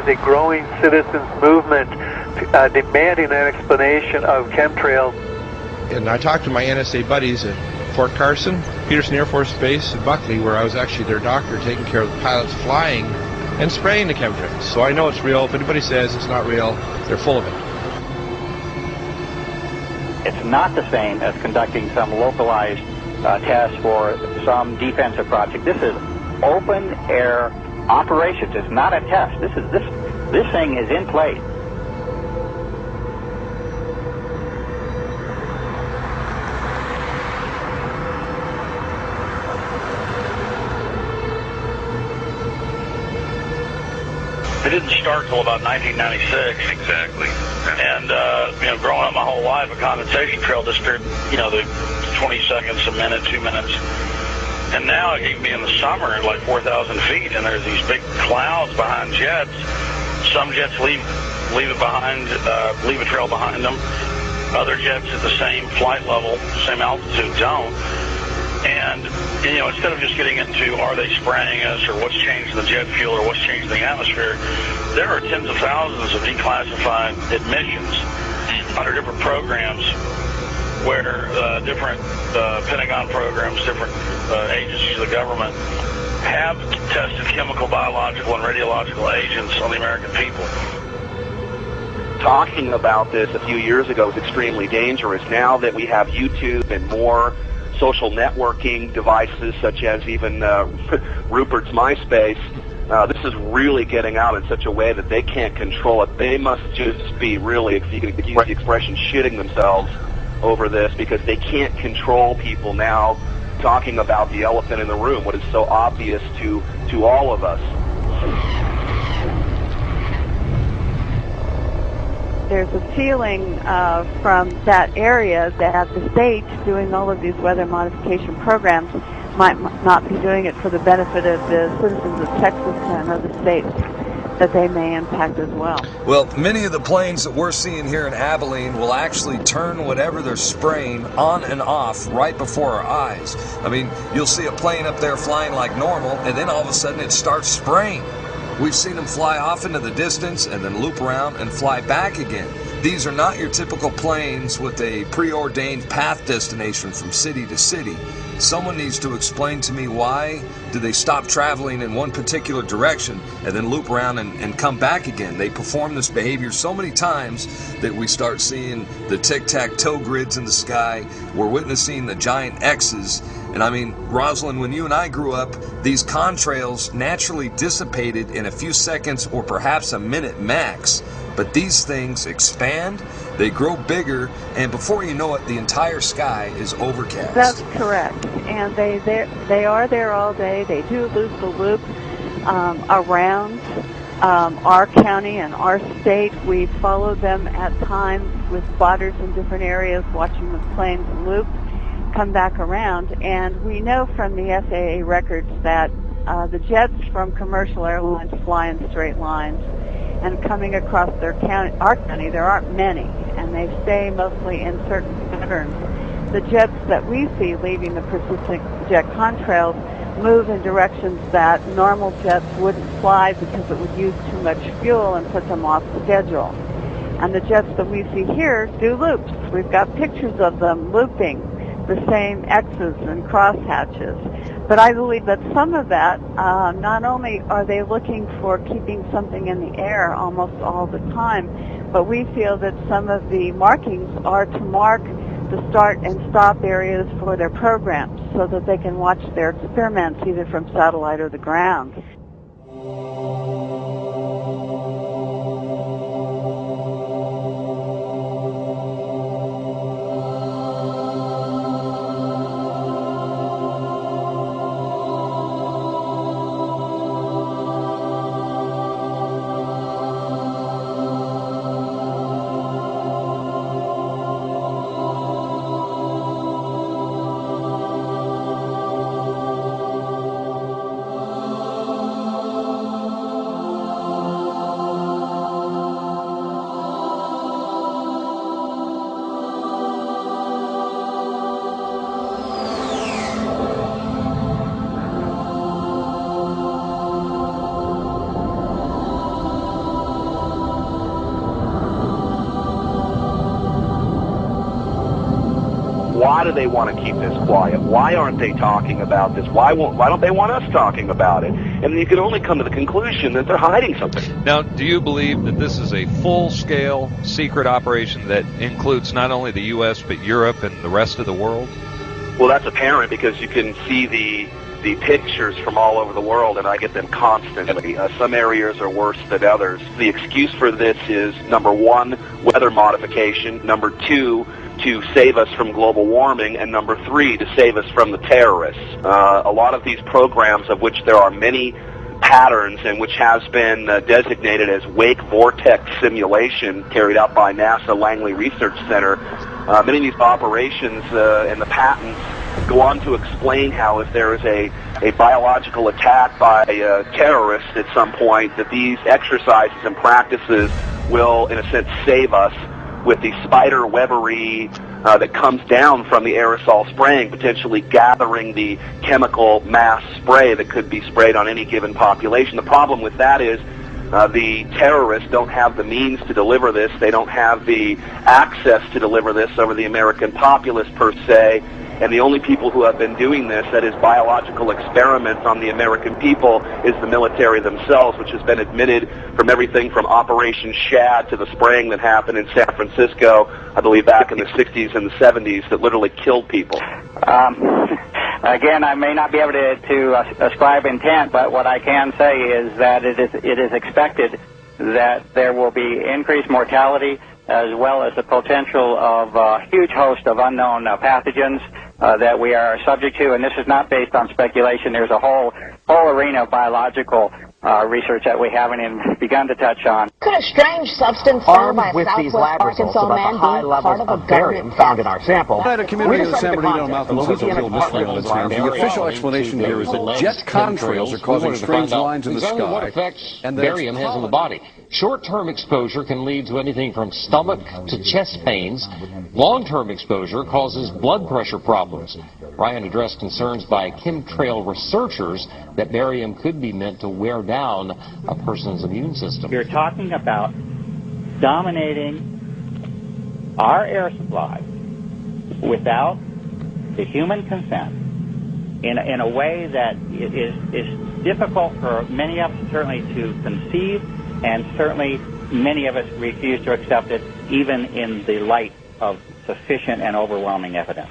is a growing citizens movement demanding an explanation of chemtrails. And I talked to my NSA buddies at Fort Carson, Peterson Air Force Base, and Buckley, where I was actually their doctor taking care of the pilots flying and spraying the chemtrails. So I know it's real. If anybody says it's not real, they're full of it. It's not the same as conducting some localized test for some defensive project. This is open air operations. It's not a test. This thing is in place. It didn't start till about 1996. Exactly. And, growing up my whole life, a condensation trail disappeared, the 20 seconds, a minute, 2 minutes. And now it can be in the summer at like 4,000 feet, and there's these big clouds behind jets. Some jets leave it behind, leave a trail behind them. Other jets at the same flight level, same altitude don't. And, instead of just getting into are they spraying us or what's changed in the jet fuel or what's changed in the atmosphere, there are tens of thousands of declassified admissions under different programs where different Pentagon programs, different agencies of the government have tested chemical, biological, and radiological agents on the American people. Talking about this a few years ago was extremely dangerous. Now that we have YouTube and more social networking devices, such as even Rupert's MySpace, this is really getting out in such a way that they can't control it. They must just be really, if you can use the expression, shitting themselves over this, because they can't control people now talking about the elephant in the room, what is so obvious to all of us. There's a feeling from that area that the state doing all of these weather modification programs might not be doing it for the benefit of the citizens of Texas and other states that they may impact as well. Well, many of the planes that we're seeing here in Abilene will actually turn whatever they're spraying on and off right before our eyes. I mean, you'll see a plane up there flying like normal, and then all of a sudden it starts spraying. We've seen them fly off into the distance and then loop around and fly back again. These are not your typical planes with a preordained path destination from city to city. Someone needs to explain to me why do they stop traveling in one particular direction and then loop around and come back again. They perform this behavior so many times that we start seeing the tic-tac-toe grids in the sky. We're witnessing the giant X's. And I mean, Rosalind, when you and I grew up, these contrails naturally dissipated in a few seconds or perhaps a minute max. But these things expand, they grow bigger, and before you know it, the entire sky is overcast. That's correct. And they are there all day. They do loop the loop around our county and our state. We follow them at times with spotters in different areas, watching the planes loop, come back around. And we know from the FAA records that the jets from commercial airlines fly in straight lines. And coming across our county, there aren't many, and they stay mostly in certain patterns. The jets that we see leaving the persistent jet contrails move in directions that normal jets wouldn't fly because it would use too much fuel and put them off schedule. And the jets that we see here do loops. We've got pictures of them looping the same X's and crosshatches. But I believe that some of that, not only are they looking for keeping something in the air almost all the time, but we feel that some of the markings are to mark the start and stop areas for their programs so that they can watch their experiments either from satellite or the ground. Why do they want to keep this quiet? Why aren't they talking about this? Why don't they want us talking about it? And you can only come to the conclusion that they're hiding something. Now, do you believe that this is a full-scale secret operation that includes not only the U.S. but Europe and the rest of the world? Well, that's apparent because you can see the pictures from all over the world, and I get them constantly. Some areas are worse than others. The excuse for this is, number one, weather modification, number two, to save us from global warming, and number three, to save us from the terrorists. A lot of these programs, of which there are many patterns and which has been designated as wake vortex simulation carried out by NASA Langley Research Center, many of these operations and the patents go on to explain how if there is a biological attack by terrorists at some point, that these exercises and practices will, in a sense, save us with the spider webbery that comes down from the aerosol spraying, potentially gathering the chemical mass spray that could be sprayed on any given population. The problem with that is the terrorists don't have the means to deliver this. They don't have the access to deliver this over the American populace per se. And the only people who have been doing this, that is biological experiments on the American people, is the military themselves, which has been admitted from everything from Operation Shad to the spraying that happened in San Francisco, I believe back in the 60s and the 70s, that literally killed people. Again, I may not be able to ascribe intent, but what I can say is that it is expected that there will be increased mortality as well as the potential of a huge host of unknown pathogens that we are subject to, and this is not based on speculation. There's a whole arena of biological research that we haven't even begun to touch on. Could a strange substance found by a Southwest Arkansas man be part of a barium found in our sample? At a community of the San Bernardino Mountains has a real mystery on its hands. The official explanation here is that jet contrails are causing strange lines in the sky. What effects barium has on the body. Short-term exposure can lead to anything from stomach to chest pains. Long-term exposure causes blood pressure problems. Ryan addressed concerns by chemtrail researchers that barium could be meant to wear down a person's immune system. You're talking about dominating our air supply without the human consent in a way that is difficult for many of us certainly to conceive, and certainly many of us refuse to accept it even in the light of sufficient and overwhelming evidence.